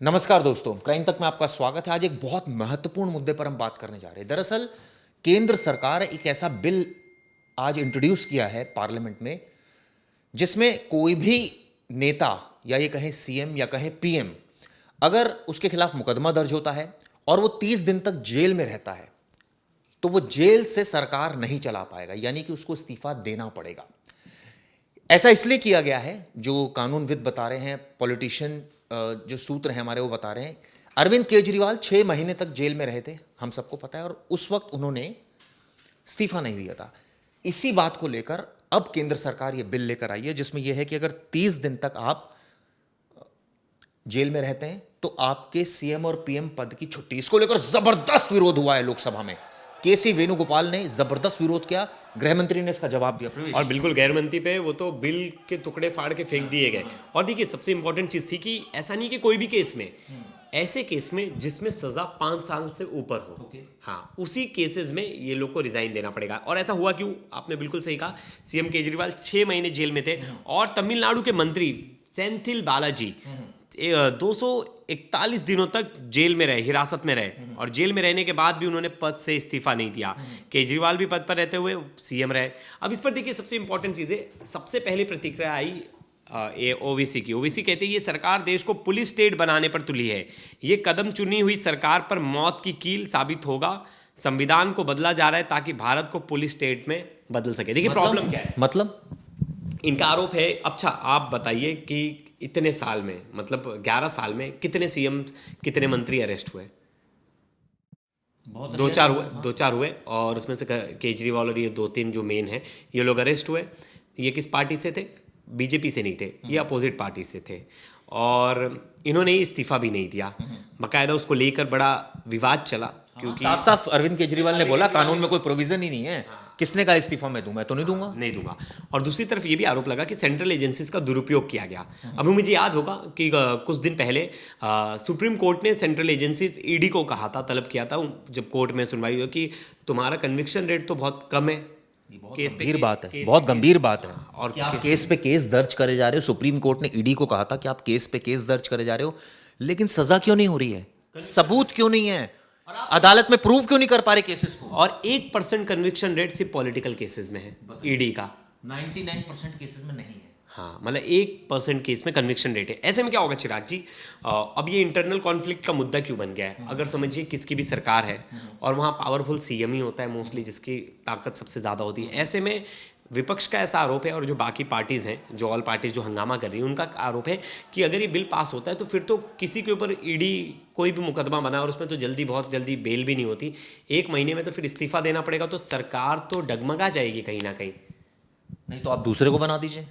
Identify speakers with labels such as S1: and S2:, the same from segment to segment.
S1: नमस्कार दोस्तों, क्राइम तक में आपका स्वागत है। आज एक बहुत महत्वपूर्ण मुद्दे पर हम बात करने जा रहे हैं। दरअसल केंद्र सरकार एक ऐसा बिल आज इंट्रोड्यूस किया है पार्लियामेंट में, जिसमें कोई भी नेता या ये कहें सीएम या कहें पीएम, अगर उसके खिलाफ मुकदमा दर्ज होता है और वो 30 दिन तक जेल में रहता है तो वो जेल से सरकार नहीं चला पाएगा, यानी कि उसको इस्तीफा देना पड़ेगा। ऐसा इसलिए किया गया है, जो कानूनविद बता रहे हैं, पॉलिटिशियन जो सूत्र हैं हमारे वो बता रहे हैं। अरविंद केजरीवाल 6 महीने तक जेल में रहे थे, हम सबको पता है, और उस वक्त उन्होंने इस्तीफा नहीं दिया था। इसी बात को लेकर अब केंद्र सरकार ये बिल लेकर आई है, जिसमें यह है कि अगर 30 दिन तक आप जेल में रहते हैं तो आपके सीएम और पीएम पद की छुट्टी। इसको लेकर जबरदस्त विरोध हुआ है लोकसभा में। केसी वेणुगोपाल ने जबरदस्त विरोध किया, गृह मंत्री ने इसका जवाब दिया।
S2: और बिल्कुल गैर मंत्री पे वो तो बिल के टुकड़े फाड़ के फेंक दिए गए। और देखिए, सबसे इंपॉर्टेंट चीज थी कि ऐसा नहीं कि कोई भी केस में, ऐसे केस में जिसमें सजा 5 साल से ऊपर हो, हाँ, उसी केसेस में ये लोग को रिजाइन देना पड़ेगा। और ऐसा हुआ क्यों? आपने बिल्कुल सही कहा, सीएम केजरीवाल 6 महीने जेल में थे और तमिलनाडु के मंत्री सेंथिल बालाजी 241 दिनों तक जेल में रहे, हिरासत में रहे, और जेल में रहने के बाद भी उन्होंने पद से इस्तीफा नहीं दिया। केजरीवाल भी पद पर रहते हुए सीएम रहे। अब इस पर देखिए, सबसे इंपॉर्टेंट चीज़ है, सबसे पहली प्रतिक्रिया आई ओवीसी की। ओवीसी कहते हैं ये सरकार देश को पुलिस स्टेट बनाने पर तुली है। ये कदम चुनी हुई सरकार पर मौत की कील साबित होगा। संविधान को बदला जा रहा है ताकि भारत को पुलिस स्टेट में बदल सके। देखिए प्रॉब्लम क्या है,
S1: मतलब
S2: इनका आरोप है। अच्छा, आप बताइए कि इतने साल में, मतलब 11 साल में कितने सीएम, कितने मंत्री अरेस्ट हुए? दो चार हुए, और उसमें से केजरीवाल और ये 2-3 जो मेन हैं, ये लोग अरेस्ट हुए। ये किस पार्टी से थे? बीजेपी से नहीं थे, ये अपोजिट पार्टी से थे। और इन्होंने इस्तीफा भी नहीं दिया, बाकायदा उसको लेकर बड़ा विवाद चला। क्योंकि
S1: साफ साफ अरविंद केजरीवाल ने बोला कानून में कोई प्रोविजन ही नहीं है। किसने कहा इस्तीफा मैं दूं? मैं तो नहीं दूंगा।
S2: नहीं दूंगा। और दूसरी तरफ ये भी आरोप लगा कि सेंट्रल एजेंसीज का दुरुपयोग किया गया। अभी मुझे याद होगा कि कुछ दिन पहले सुप्रीम कोर्ट ने सेंट्रल एजेंसीज ईडी को कहा था, तलब किया था, जब कोर्ट में सुनवाई हुई, कि तुम्हारा कन्विक्शन रेट तो बहुत कम है।
S1: केस पे बात है, बहुत गंभीर बात है। और क्या आप केस पे केस दर्ज करे जा रहे हो? सुप्रीम कोर्ट ने ईडी को कहा था कि आप केस पे केस दर्ज करे जा रहे हो, लेकिन सजा क्यों नहीं हो रही है? सबूत क्यों नहीं है? अदालत में प्रूव क्यों नहीं कर पा रहे केसेस को?
S2: और 1% कन्विक्शन रेट सिर्फ पॉलिटिकल केसेस में है ईडी का,
S1: 99% केसेस में नहीं है।
S2: हाँ, मतलब 1% केस में कन्विक्शन रेट है। ऐसे में क्या होगा चिराग जी? अब ये इंटरनल कॉन्फ्लिक्ट का मुद्दा क्यों बन गया है? अगर समझिए किसकी भी सरकार है और वहाँ पावरफुल सीएम ही होता है मोस्टली, जिसकी ताकत सबसे ज़्यादा होती है। ऐसे में विपक्ष का ऐसा आरोप है, और जो बाकी पार्टीज़ हैं, जो ऑल पार्टीज जो हंगामा कर रही हैं, उनका आरोप है कि अगर ये बिल पास होता है तो फिर तो किसी के ऊपर ईडी कोई भी मुकदमा बना और उसमें तो बहुत जल्दी बेल भी नहीं होती, 1 महीने में तो फिर इस्तीफा देना पड़ेगा, तो सरकार तो डगमगा जाएगी कहीं ना कहीं।
S1: नहीं तो आप दूसरे को बना दीजिए।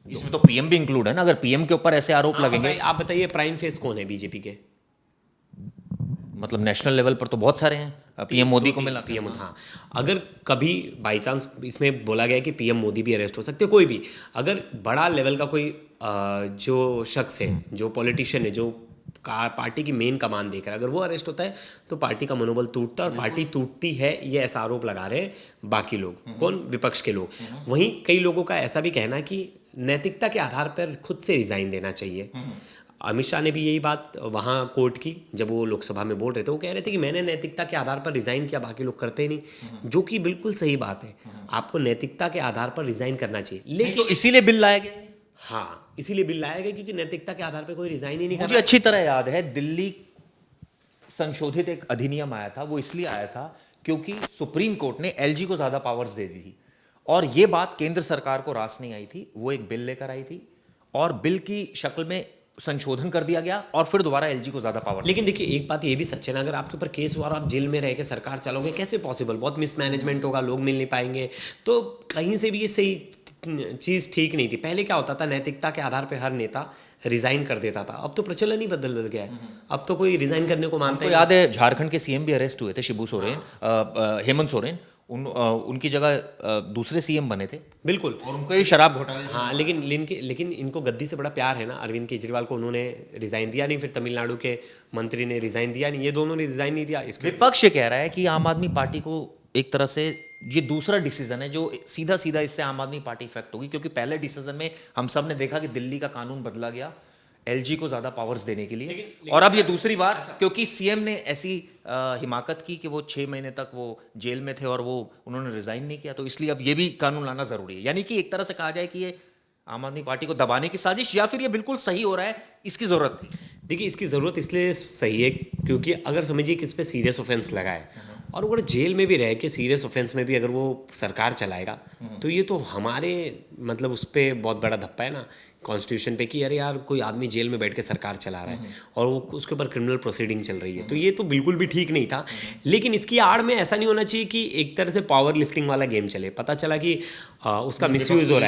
S1: इसमें तो पीएम भी इंक्लूड है ना। अगर पीएम के ऊपर ऐसे आरोप लगेंगे।
S2: आप बताइए, प्राइम फेस कौन है बीजेपी के?
S1: मतलब नेशनल लेवल पर तो बहुत सारे हैं। पीएम मोदी को मिला,
S2: पीएम, हाँ। अगर कभी बाई चांस इसमें बोला गया कि पीएम मोदी भी अरेस्ट हो सकते, कोई भी अगर बड़ा लेवल का कोई जो शख्स है, जो पॉलिटिशियन है, जो पार्टी की मेन कमान देकर अगर वो अरेस्ट होता है तो पार्टी का मनोबल टूटता है, और पार्टी टूटती है, ये ऐसा आरोप लगा रहे हैं बाकी लोग। कौन? विपक्ष के लोग। वहीं कई लोगों का ऐसा भी कहना है कि नैतिकता के आधार पर खुद से रिजाइन देना चाहिए। अमित शाह ने भी यही बात वहाँ कोर्ट की, जब वो लोकसभा में बोल रहे थे, वो कह रहे थे कि मैंने नैतिकता के आधार पर रिजाइन किया, बाकी लोग करते नहीं, जो कि बिल्कुल सही बात है। आपको नैतिकता के आधार पर रिजाइन करना चाहिए, लेकिन
S1: तो इसीलिए बिल लाया गया।
S2: हाँ, इसीलिए बिल लाया गया क्योंकि नैतिकता के आधार पर कोई रिजाइन ही नहीं कर
S1: मुझे अच्छी तरह याद है, दिल्ली संशोधित एक अधिनियम आया था। वो इसलिए आया था क्योंकि सुप्रीम कोर्ट ने एलजी को ज्यादा पावर्स दे दी थी, और ये बात केंद्र सरकार को रास नहीं आई थी। वो एक बिल लेकर आई थी और बिल की शक्ल में संशोधन कर दिया गया, और फिर दोबारा एलजी को ज्यादा पावर।
S2: लेकिन देखिए, एक बात ये भी सच है ना, अगर आपके ऊपर केस हुआ और आप जेल में रह के सरकार चलाओगे, कैसे पॉसिबल? बहुत मिसमैनेजमेंट होगा, लोग मिल नहीं पाएंगे, तो कहीं से भी ये सही चीज़ ठीक नहीं थी। पहले क्या होता था, नैतिकता के आधार पर हर नेता रिजाइन कर देता था। अब तो प्रचलन ही बदल गया है, अब तो कोई रिजाइन करने को मानता है।
S1: याद है झारखंड के सीएम भी अरेस्ट हुए थे, शिबू सोरेन, हेमंत सोरेन। उनकी जगह दूसरे सीएम बने थे।
S2: बिल्कुल,
S1: और उनको ये शराब घोटाले।
S2: हाँ, लेकिन इनको गद्दी से बड़ा प्यार है ना। अरविंद केजरीवाल को उन्होंने रिजाइन दिया नहीं, फिर तमिलनाडु के मंत्री ने रिजाइन दिया नहीं, ये दोनों ने रिजाइन नहीं दिया। इसके
S1: विपक्ष कह रहा है कि आम आदमी पार्टी को एक तरह से ये दूसरा डिसीजन है जो सीधा सीधा इससे आम आदमी पार्टी इफेक्ट होगी, क्योंकि पहले डिसीजन में हम सब ने देखा कि दिल्ली का कानून बदला गया, एलजी को ज्यादा पावर्स देने के लिए। और अब ये दूसरी बार, क्योंकि सीएम ने ऐसी हिमाकत की कि वो 6 महीने तक वो जेल में थे और वो उन्होंने रिजाइन नहीं किया, तो इसलिए अब ये भी कानून लाना जरूरी है। यानी कि एक तरह से कहा जाए कि ये आम आदमी पार्टी को दबाने की साजिश, या फिर ये बिल्कुल सही हो रहा है, इसकी जरूरत थी।
S2: देखिए, इसकी ज़रूरत इसलिए सही है क्योंकि अगर समझिए कि इस पर सीरियस ऑफेंस लगा है और अगर जेल में भी रह के सीरियस ऑफेंस में भी अगर वो सरकार चलाएगा तो ये तो हमारे मतलब उस पर बहुत बड़ा धप्पा है ना कॉन्स्टिट्यूशन पे कि अरे यार कोई आदमी जेल में बैठ के सरकार चला रहा है और वो उसके ऊपर क्रिमिनल प्रोसीडिंग चल रही है, तो ये तो बिल्कुल भी ठीक नहीं था। लेकिन इसकी आड़ में ऐसा नहीं होना चाहिए कि एक तरह से पावर लिफ्टिंग वाला गेम चले। पता चला कि उसका मिसयूज़ हो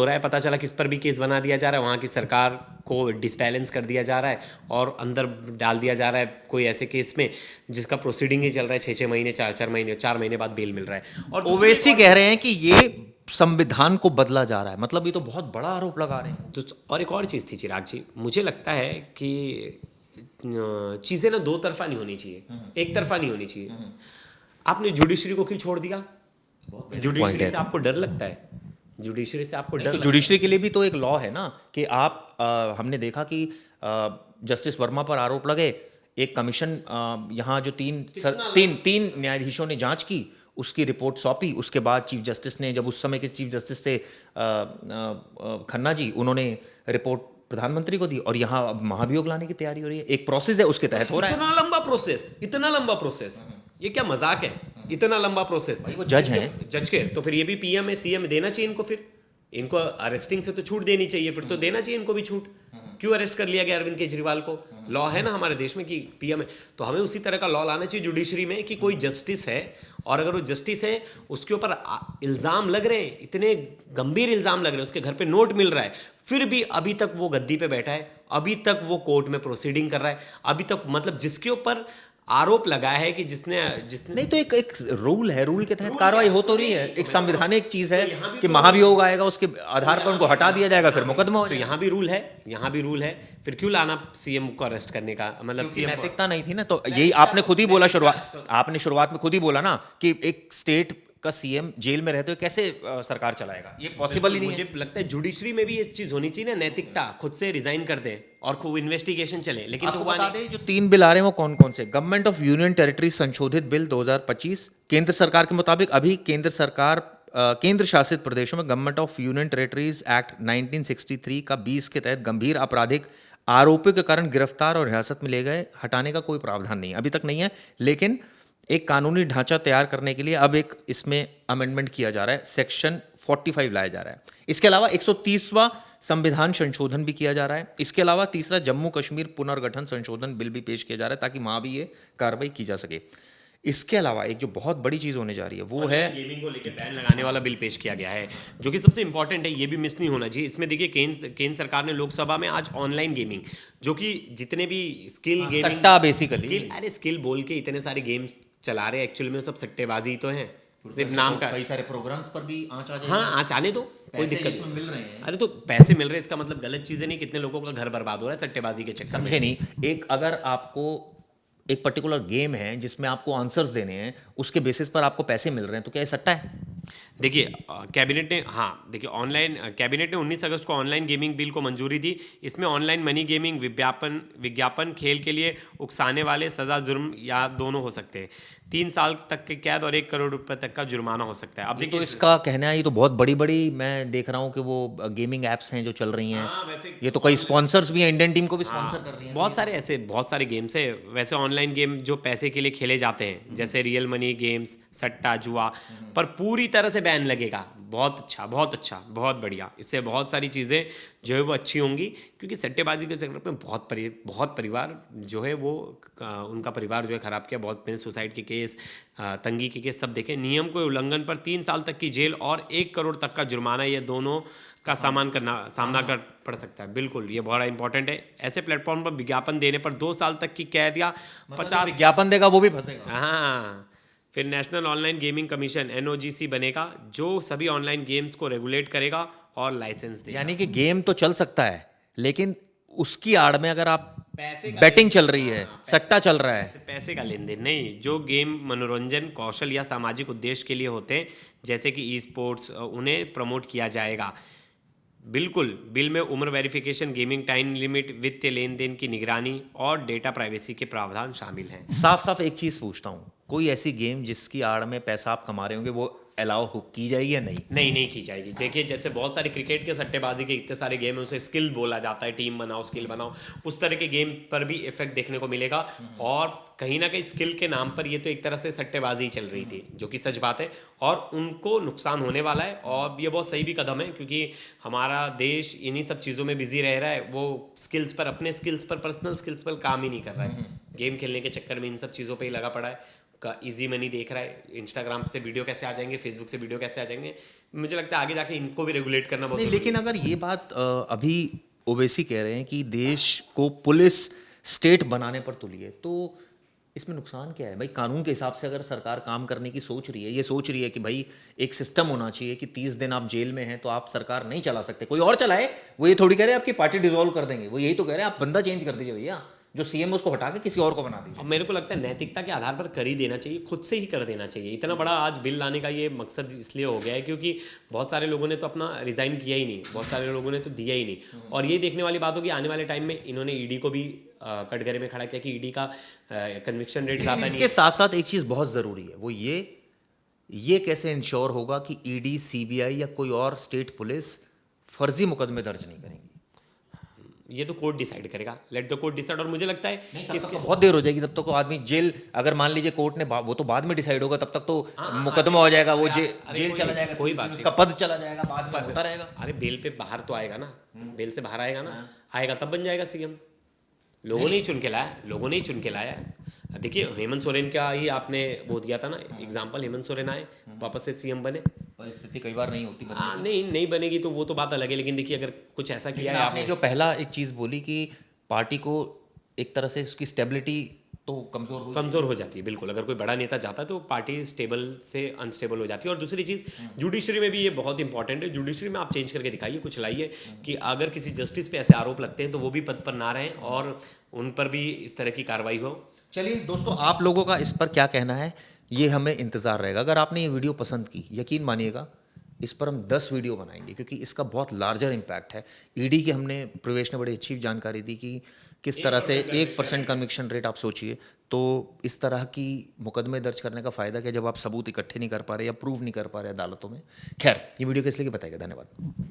S2: रहा है, पता चला किस पर भी केस बना दिया जा रहा है, वहाँ की सरकार को डिसबैलेंस कर दिया जा रहा है और अंदर डाल दिया जा रहा है कोई ऐसे केस में जिसका प्रोसीडिंग ही चल रहा है 6-6 महीने 4 महीने बाद बेल मिल रहा है। और
S1: ओवैसी कह रहे हैं कि ये संविधान को बदला जा रहा है, मतलब ये तो बहुत बड़ा आरोप लगा रहे हैं।
S2: तो और एक और चीज़ थी चिराग जी, मुझे लगता है कि चीज़ें ना दो तरफा नहीं होनी चाहिए, एक तरफा नहीं होनी चाहिए। आपने जुडिशरी को क्यों छोड़ दिया? जुडिशरी से आपको डर लगता है? जुडिशरी से आपको डर?
S1: जुडिशरी के लिए भी तो एक लॉ है ना कि आप हमने देखा कि जस्टिस वर्मा पर आरोप लगे, एक कमीशन यहाँ जो तीन न्यायाधीशों ने जांच की, उसकी रिपोर्ट सौंपी, उसके बाद चीफ जस्टिस ने, जब उस समय के चीफ जस्टिस थे खन्ना जी, उन्होंने रिपोर्ट प्रधानमंत्री को दी और यहाँ अब महाभियोग लाने की तैयारी हो रही है। एक प्रोसेस है, उसके तहत हो रहा है।
S2: इतना लंबा प्रोसेस, ये क्या मजाक है? इतना लंबा प्रोसेस।
S1: वो जज हैं,
S2: जज के तो फिर ये भी पीएम है, सीएम देना चाहिए इनको, फिर इनको अरेस्टिंग से तो छूट देनी चाहिए, फिर तो देना चाहिए इनको भी छूट। क्यों अरेस्ट कर लिया गया अरविंद केजरीवाल को? लॉ है ना हमारे देश में कि पीएम है, तो हमें उसी तरह का लॉ लाना चाहिए जुडिशरी में कि कोई जस्टिस है और अगर वो जस्टिस है उसके ऊपर इल्ज़ाम लग रहे हैं, इतने गंभीर इल्ज़ाम लग रहे हैं, उसके घर पे नोट मिल रहा है, फिर भी अभी तक वो गद्दी पे बैठा है, अभी तक वो कोर्ट में प्रोसीडिंग कर रहा है, अभी तक मतलब जिसके ऊपर आरोप लगाया है कि जिसने
S1: नहीं, तो एक रूल है, रूल के तहत कार्रवाई हो तो रही है। एक संवैधानिक चीज है कि महाभियोग आएगा, उसके आधार पर उनको हटा दिया जाएगा, फिर मुकदमा हो
S2: जाएगा। तो यहाँ भी रूल है, फिर क्यों लाना सीएम को अरेस्ट करने का? मतलब सीएम
S1: नैतिकता नहीं थी ना, तो यही आपने खुद ही बोला शुरुआत में खुद ही बोला ना कि एक स्टेट का सीएम जेल में रहते हुए कैसे सरकार चलाएगा, ये पॉसिबल ही नहीं है।
S2: मुझे लगता है जुडिशरी में भी ये चीज होनी चाहिए ना, नैतिकता, खुद से रिजाइन कर दे और खूब इन्वेस्टिगेशन चले। लेकिन तो
S1: बता दें जो 3 बिल आ रहे हैं वो कौन कौन से? गवर्नमेंट ऑफ यूनियन टेरिटरी संशोधित बिल 2025, केंद्र सरकार के मुताबिक अभी केंद्र शासित प्रदेशों में government of union territories act 1963 का 20 के तहत गंभीर आपराधिक आरोपों के कारण गिरफ्तार और हिरासत में ले गए हटाने का कोई प्रावधान नहीं, अभी तक नहीं है। लेकिन एक कानूनी ढांचा तैयार करने के लिए अब एक इसमें अमेंडमेंट किया जा रहा है, सेक्शन 45 लाया जा रहा है। इसके अलावा 130वां संविधान संशोधन भी किया जा रहा है। इसके अलावा तीसरा जम्मू कश्मीर पुनर्गठन संशोधन बिल भी पेश किया जा रहा है ताकि वहां भी ये कार्रवाई की जा सके। इसके अलावा एक जो बहुत बड़ी चीज होने जा रही है वो है
S2: गेमिंग को लेकर बैन लगाने वाला बिल पेश किया गया है, जो कि सबसे इंपॉर्टेंट है, ये भी मिस नहीं होना चाहिए। इसमें देखिए केंद्र सरकार ने लोकसभा में आज ऑनलाइन गेमिंग, जो कि जितने भी स्किल गेमिंग,
S1: सट्टा बेसिकली,
S2: स्किल बोल के इतने सारे गेम्स चला रहे हैं, एक्चुअली में सब सट्टेबाजी तो है, सिर्फ नाम का।
S1: कई सारे प्रोग्राम्स पर भी आंच आ जाएगी।
S2: हाँ, आंच आने दो, कोई दिक्कत
S1: नहीं, मिल रहे हैं।
S2: अरे तो पैसे मिल रहे हैं, इसका मतलब गलत चीजें नहीं, कितने लोगों का घर बर्बाद हो रहा है सट्टेबाजी के चक्कर में।
S1: समझे नहीं, एक अगर आपको एक पर्टिकुलर गेम है जिसमें आपको आंसर्स देने हैं, उसके बेसिस पर आपको पैसे मिल रहे हैं, तो क्या ये सट्टा है?
S2: देखिए कैबिनेट ने कैबिनेट ने 19 अगस्त को ऑनलाइन गेमिंग बिल को मंजूरी दी। इसमें ऑनलाइन मनी गेमिंग, विज्ञापन खेल के लिए उकसाने वाले सजा जुर्म या दोनों हो सकते हैं। 3 साल तक की कैद और 1 करोड़ रुपए तक का जुर्माना हो सकता है। अब
S1: देखिए, तो इसका कहना है ये तो बहुत बड़ी मैं देख रहा हूँ कि वो गेमिंग एप्स हैं जो चल रही हैं। ये तो कई स्पॉन्सर्स भी हैं, इंडियन टीम को भी स्पॉन्सर कर रही हैं।
S2: बहुत सारे गेम्स है वैसे ऑनलाइन गेम जो पैसे के लिए खेले जाते हैं, जैसे रियल मनी गेम्स, सट्टा, जुआ, पर पूरी तरह से बैन लगेगा। बहुत अच्छा, बहुत बढ़िया। इससे बहुत सारी चीज़ें जो है वो अच्छी होंगी, क्योंकि सट्टेबाजी के चक्कर में बहुत परिवार जो है वो उनका परिवार जो है ख़राब किया। बहुत मैंने सुसाइड के केस, तंगी के केस सब देखे। नियम के उल्लंघन पर 3 साल तक की जेल और 1 करोड़ तक का जुर्माना, ये दोनों का सामना कर पड़ सकता है। बिल्कुल, ये बहुत इंपॉर्टेंट है। ऐसे प्लेटफॉर्म पर विज्ञापन देने पर 2 साल तक की कैद या 50
S1: विज्ञापन देगा वो भी फंसेगा।
S2: हाँ, फिर national online gaming commission NOGC बनेगा, जो सभी ऑनलाइन गेम्स को रेगुलेट करेगा और लाइसेंस देगा।
S1: यानी कि गेम तो चल सकता है, लेकिन उसकी आड़ में अगर आप बैटिंग चल रही है, सट्टा चल रहा है,
S2: पैसे का लेन देन नहीं। जो गेम मनोरंजन, कौशल या सामाजिक उद्देश्य के लिए होते हैं, जैसे कि ई स्पोर्ट्स, उन्हें प्रमोट किया जाएगा। बिल्कुल, बिल में उम्र वेरिफिकेशन, गेमिंग टाइम लिमिट, वित्तीय लेन देन की निगरानी और डेटा प्राइवेसी के प्रावधान शामिल हैं।
S1: साफ साफ एक चीज पूछता हूँ, कोई ऐसी गेम जिसकी आड़ में पैसा आप कमा रहे होंगे वो अलाउ की जाएगी या नहीं?
S2: नहीं, नहीं की जाएगी। देखिए, जैसे बहुत सारे क्रिकेट के सट्टेबाजी के इतने सारे गेम हैं, उसे स्किल बोला जाता है, टीम बनाओ, स्किल बनाओ, उस तरह के गेम पर भी इफेक्ट देखने को मिलेगा। और कहीं ना कहीं स्किल के नाम पर ये तो एक तरह से सट्टेबाजी ही चल रही थी, जो कि सच बात है, और उनको नुकसान होने वाला है। और ये बहुत सही भी कदम है, क्योंकि हमारा देश इन्हीं सब चीज़ों में बिजी रह रहा है, वो स्किल्स पर, अपने स्किल्स पर, पर्सनल स्किल्स पर काम ही नहीं कर रहा है। गेम खेलने के चक्कर में इन सब चीज़ों पे ही लगा पड़ा है, का इजी मनी देख रहा है। इंस्टाग्राम से वीडियो कैसे आ जाएंगे, फेसबुक से वीडियो कैसे आ जाएंगे, मुझे लगता है आगे जाके इनको भी रेगुलेट करना बहुत
S1: नहीं,
S2: जरूरी
S1: लेकिन अगर ये बात अभी ओवैसी कह रहे हैं कि देश को पुलिस स्टेट बनाने पर तुली है, तो इसमें नुकसान क्या है भाई? कानून के हिसाब से अगर सरकार काम करने की सोच रही है, ये सोच रही है कि भाई एक सिस्टम होना चाहिए कि 30 दिन आप जेल में हैं तो आप सरकार नहीं चला सकते, कोई और चलाए। वो ये थोड़ी कह रहे हैं आपकी पार्टी डिसॉल्व कर देंगे, वो यही तो कह रहे हैं आप बंदा चेंज कर दीजिए भैया, जो सीएम उसको हटा के किसी और को बना दीजिए।
S2: अब मेरे को लगता है नैतिकता के आधार पर कर ही देना चाहिए, खुद से ही कर देना चाहिए। इतना बड़ा आज बिल लाने का ये मकसद इसलिए हो गया है क्योंकि बहुत सारे लोगों ने तो अपना रिजाइन किया ही नहीं, बहुत सारे लोगों ने तो दिया ही नहीं। और ये देखने वाली बात होगी आने वाले टाइम में, इन्होंने ईडी को भी कटघरे में खड़ा किया कि ईडी का कन्विक्शन रेट ज़्यादा नहीं
S1: इसके साथ साथ एक चीज बहुत जरूरी है, वो ये कैसे इंश्योर होगा कि ईडी, सीबीआई या कोई और स्टेट पुलिस फर्जी मुकदमे दर्ज नहीं करेंगी?
S2: ये तो कोर्ट डिसाइड करेगा, लेट द कोर्ट डिसाइड। और मुझे लगता है
S1: नहीं, तब तक तो बहुत देर हो जाएगी, तब तक तो आदमी जेल, अगर मान लीजिए कोर्ट ने वो तो बाद में डिसाइड होगा, तब तक तो मुकदमा हो जाएगा, वो जेल चला जाएगा,
S2: कोई बात
S1: उसका पद चला जाएगा, बाद में होता रहेगा।
S2: अरे बेल पे बाहर तो आएगा ना, बेल से बाहर आएगा ना, आएगा तब बन जाएगा सीएम। लोगों ने ही चुन के लाया, लोगों ने ही चुन के लाया है। देखिए, हेमंत सोरेन का ही आपने वो दिया था ना एग्जाम्पल, हेमंत सोरेन आए, वापस से सीएम बने।
S1: परिस्थिति कई बार नहीं होती बनने
S2: हाँ,
S1: की।
S2: नहीं बनेगी तो वो तो बात अलग है, लेकिन देखिए अगर कुछ ऐसा किया है
S1: आपने जो पहला एक चीज बोली कि पार्टी को एक तरह से उसकी स्टेबिलिटी तो कमजोर
S2: हो जाती है, बिल्कुल। अगर कोई बड़ा नेता जाता है तो पार्टी स्टेबल से अनस्टेबल हो जाती है। और दूसरी चीज़, जुडिशरी में भी ये बहुत इंपॉर्टेंट है, जुडिशरी में आप चेंज करके दिखाइए, कुछ लाइए कि अगर किसी जस्टिस पे ऐसे आरोप लगते हैं तो वो भी पद पर ना रहें और उन पर भी इस तरह की कार्रवाई हो।
S1: चलिए दोस्तों, आप लोगों का इस पर क्या कहना है ये हमें इंतज़ार रहेगा। अगर आपने ये वीडियो पसंद की, यकीन मानिएगा इस पर हम 10 वीडियो बनाएंगे, क्योंकि इसका बहुत लार्जर इम्पैक्ट है। ईडी की हमने, प्रवेश ने बड़ी अच्छी जानकारी दी कि किस तरह से 1% कन्विक्शन रेट, आप सोचिए। तो इस तरह की मुकदमे दर्ज करने का फ़ायदा क्या, जब आप सबूत इकट्ठे नहीं कर पा रहे या प्रूव नहीं कर पा रहे अदालतों में। खैर, ये वीडियो किस लिए बताएगा। धन्यवाद।